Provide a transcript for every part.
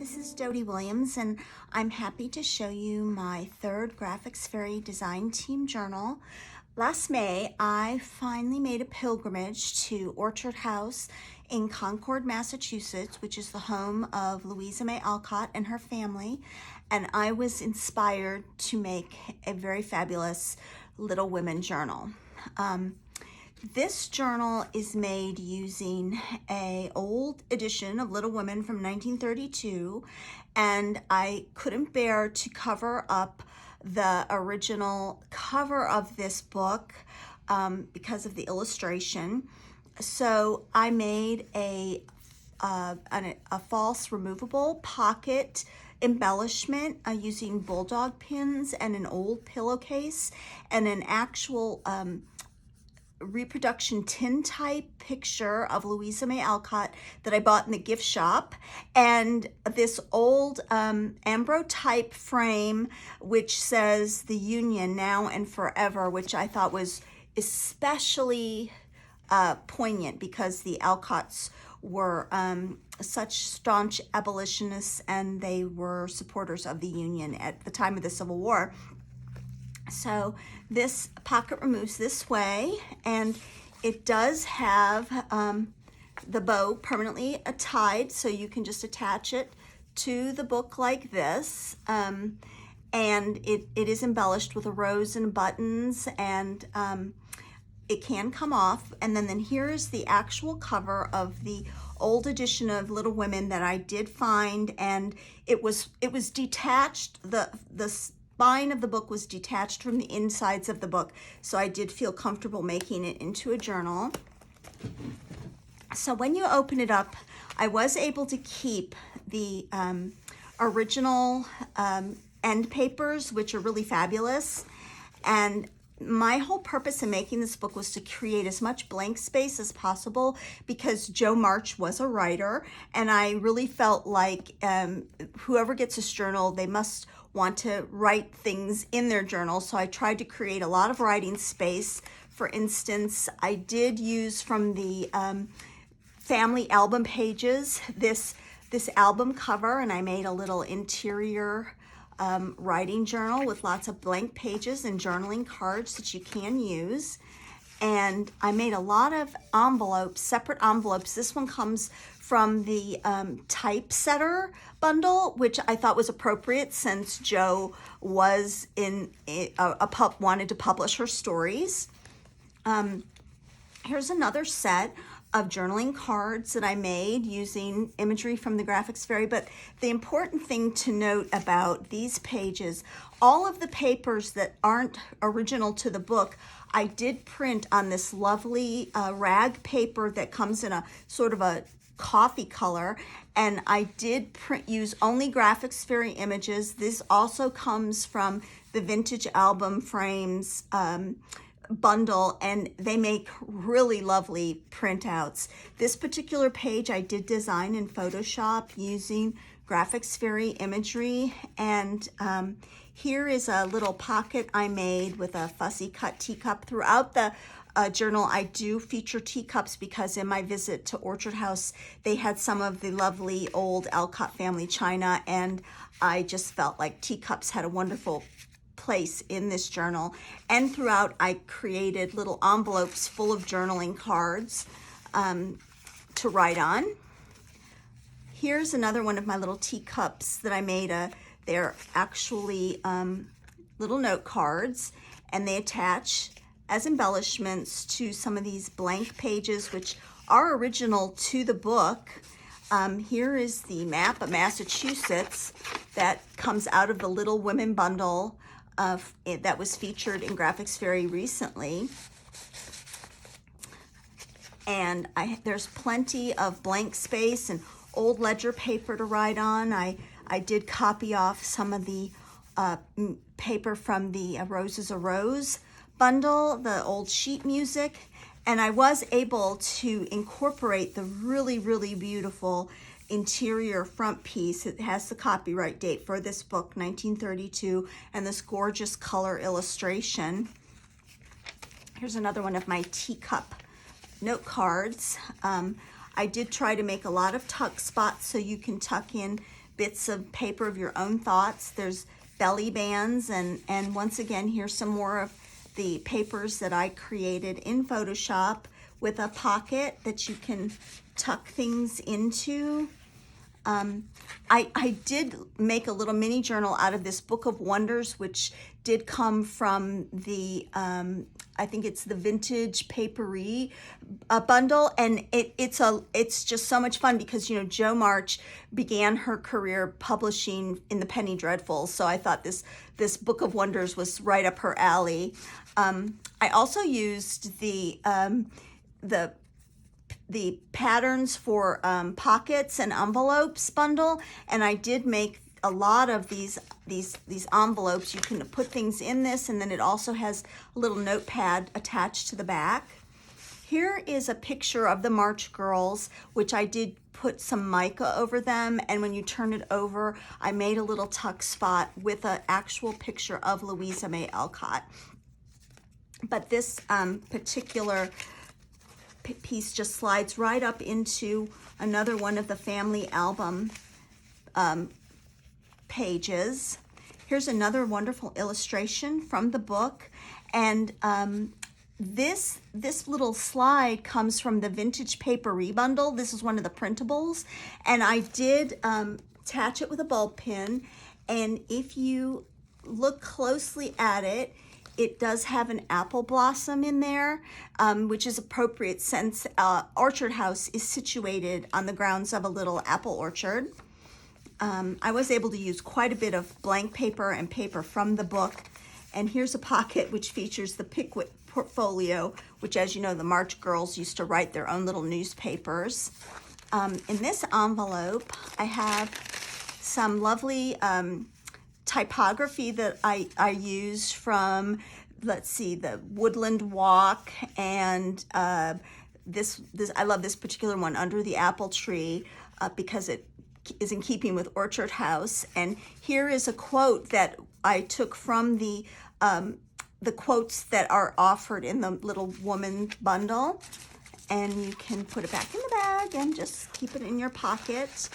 This is Dody Williams, and I'm happy to show you my third Graphics Fairy Design Team journal. Last May, I finally made a pilgrimage to Orchard House in Concord, Massachusetts, which is the home of Louisa May Alcott and her family, and I was inspired to make a very fabulous Little Women journal. This journal is made using an old edition of Little Women from 1932, and I couldn't bear to cover up the original cover of this book because of the illustration. So I made a false removable pocket embellishment using bulldog pins and an old pillowcase and an actual reproduction tin type picture of Louisa May Alcott that I bought in the gift shop, and this old ambrotype frame which says "The Union Now and Forever," which I thought was especially poignant because the Alcotts were such staunch abolitionists and they were supporters of the Union at the time of the Civil War. So this pocket removes this way, and it does have the bow permanently tied, so you can just attach it to the book like this. And it is embellished with a rose and buttons, and it can come off. And then here is the actual cover of the old edition of Little Women that I did find, and it was detached. The spine of the book was detached from the insides of the book, so I did feel comfortable making it into a journal. So when you open it up, I was able to keep the original end papers, which are really fabulous. And my whole purpose in making this book was to create as much blank space as possible because Jo March was a writer, and I really felt like whoever gets this journal, they must want to write things in their journal. So I tried to create a lot of writing space. For instance, I did use from the family album pages this album cover, and I made a little interior writing journal with lots of blank pages and journaling cards that you can use. And I made a lot of envelopes, separate envelopes. This one comes from the typesetter bundle, which I thought was appropriate since Jo was wanted to publish her stories. Here's another set of journaling cards that I made using imagery from the Graphics Fairy. But the important thing to note about these pages, all of the papers that aren't original to the book, I did print on this lovely rag paper that comes in a sort of a coffee color, and I did use only Graphics Fairy images. This also comes from the Vintage Album Frames bundle, and they make really lovely printouts. This particular page I did design in Photoshop using Graphics Fairy imagery, and here is a little pocket I made with a fussy cut teacup. Throughout the journal, I do feature teacups because in my visit to Orchard House, they had some of the lovely old Alcott family china, and I just felt like teacups had a wonderful place in this journal. And throughout, I created little envelopes full of journaling cards to write on. Here's another one of my little teacups that I made. They're actually little note cards, and they attach as embellishments to some of these blank pages, which are original to the book. Here is the map of Massachusetts that comes out of the Little Women bundle that was featured in Graphics Fairy recently. And there's plenty of blank space and old ledger paper to write on. I did copy off some of the paper from the Rose is a Rose bundle, the old sheet music, and I was able to incorporate the really, really beautiful interior front piece. It has the copyright date for this book, 1932, and this gorgeous color illustration. Here's another one of my teacup note cards. I did try to make a lot of tuck spots so you can tuck in bits of paper of your own thoughts. There's belly bands, and once again, here's some more of the papers that I created in Photoshop with a pocket that you can tuck things into. I did make a little mini journal out of this Book of Wonders, which did come from the, I think it's the vintage Paperie bundle, and it's just so much fun because, you know, Jo March began her career publishing in the Penny Dreadfuls, so I thought this Book of Wonders was right up her alley. I also used the patterns for pockets and envelopes bundle, and I did make a lot of these envelopes. You can put things in this, and then it also has a little notepad attached to the back. Here is a picture of the March girls, which I did put some mica over them, and when you turn it over, I made a little tuck spot with an actual picture of Louisa May Alcott. But this particular piece just slides right up into another one of the family album pages. Here's another wonderful illustration from the book, and this little slide comes from the vintage Paperie bundle. This is one of the printables, and I did attach it with a bulb pin, and if you look closely at it, it does have an apple blossom in there, which is appropriate since Orchard House is situated on the grounds of a little apple orchard. I was able to use quite a bit of blank paper and paper from the book. And here's a pocket which features the Pickwick portfolio, which, as you know, the March girls used to write their own little newspapers. In this envelope, I have some lovely typography that I used from, let's see, the Woodland Walk, and this I love this particular one, Under the Apple Tree, because it is in keeping with Orchard House. And here is a quote that I took from the quotes that are offered in the Little Woman bundle, and you can put it back in the bag and just keep it in your pocket.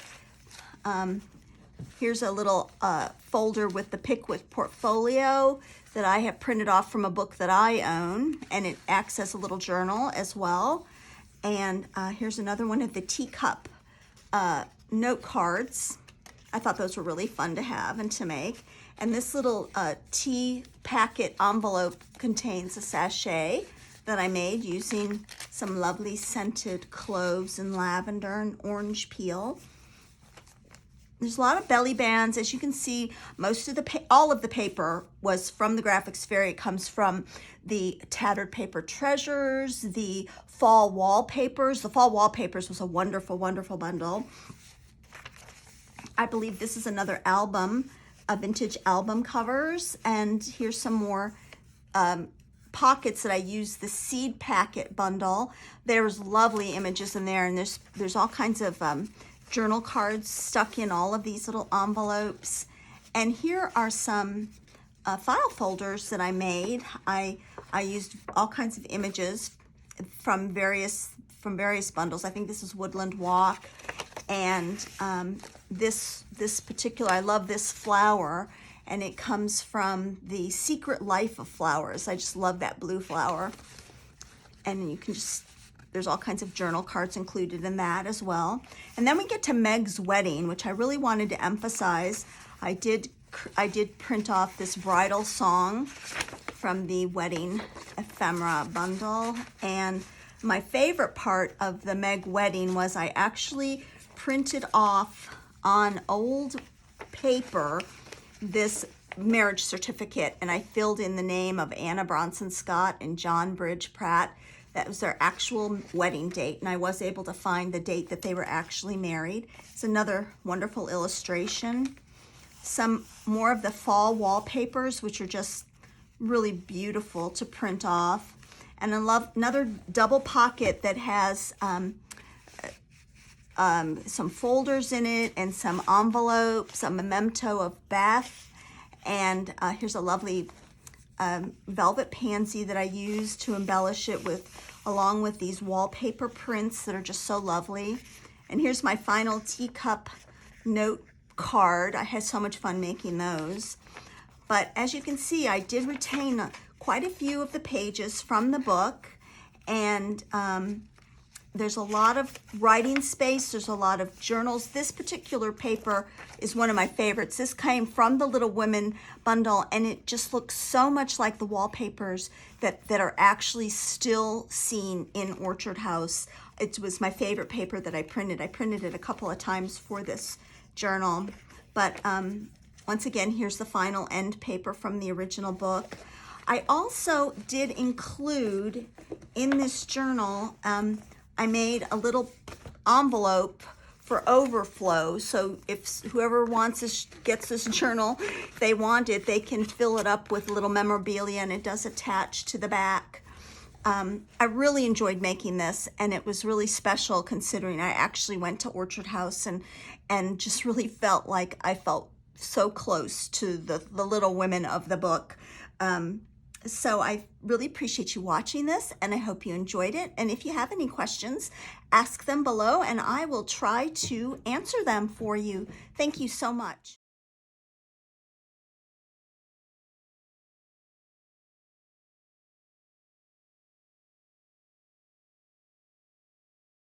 Here's a little folder with the Pickwick portfolio that I have printed off from a book that I own, and it acts as a little journal as well. And here's another one of the teacup note cards. I thought those were really fun to have and to make. And this little tea packet envelope contains a sachet that I made using some lovely scented cloves and lavender and orange peel. There's a lot of belly bands. As you can see, most of all of the paper was from the Graphics Fairy. It comes from the Tattered Paper Treasures, the Fall Wallpapers. The Fall Wallpapers was a wonderful, wonderful bundle. I believe this is another album, a vintage album covers. And here's some more pockets that I used, the Seed Packet bundle. There's lovely images in there, and there's all kinds of journal cards stuck in all of these little envelopes. And here are some file folders that I made. I used all kinds of images from various bundles. I think this is Woodland Walk, and this particular, I love this flower, and it comes from the Secret Life of Flowers. I just love that blue flower. And you can just, there's all kinds of journal cards included in that as well. And then we get to Meg's wedding, which I really wanted to emphasize. I did print off this bridal song from the wedding ephemera bundle. And my favorite part of the Meg wedding was I actually printed off on old paper this marriage certificate, and I filled in the name of Anna Bronson Scott and John Bridge Pratt. That was their actual wedding date, and I was able to find the date that they were actually married. It's another wonderful illustration. Some more of the fall wallpapers, which are just really beautiful to print off. And I love another double pocket that has some folders in it and some envelopes, a memento of Beth. And here's a lovely velvet pansy that I used to embellish it with, along with these wallpaper prints that are just so lovely. And here's my final teacup note card. I had so much fun making those. But as you can see, I did retain quite a few of the pages from the book, and there's a lot of writing space. There's a lot of journals. This particular paper is one of my favorites. This came from the Little Women bundle, and it just looks so much like the wallpapers that are actually still seen in Orchard House. It was my favorite paper that I printed. I printed it a couple of times for this journal. But once again, here's the final end paper from the original book. I also did include in this journal, I made a little envelope for overflow. So if whoever wants this, gets this journal, if they want it, they can fill it up with little memorabilia, and it does attach to the back. I really enjoyed making this, and it was really special considering I actually went to Orchard House and just really felt like I felt so close to the Little Women of the book. So I really appreciate you watching this, and I hope you enjoyed it. And if you have any questions, ask them below, and I will try to answer them for you. Thank you so much.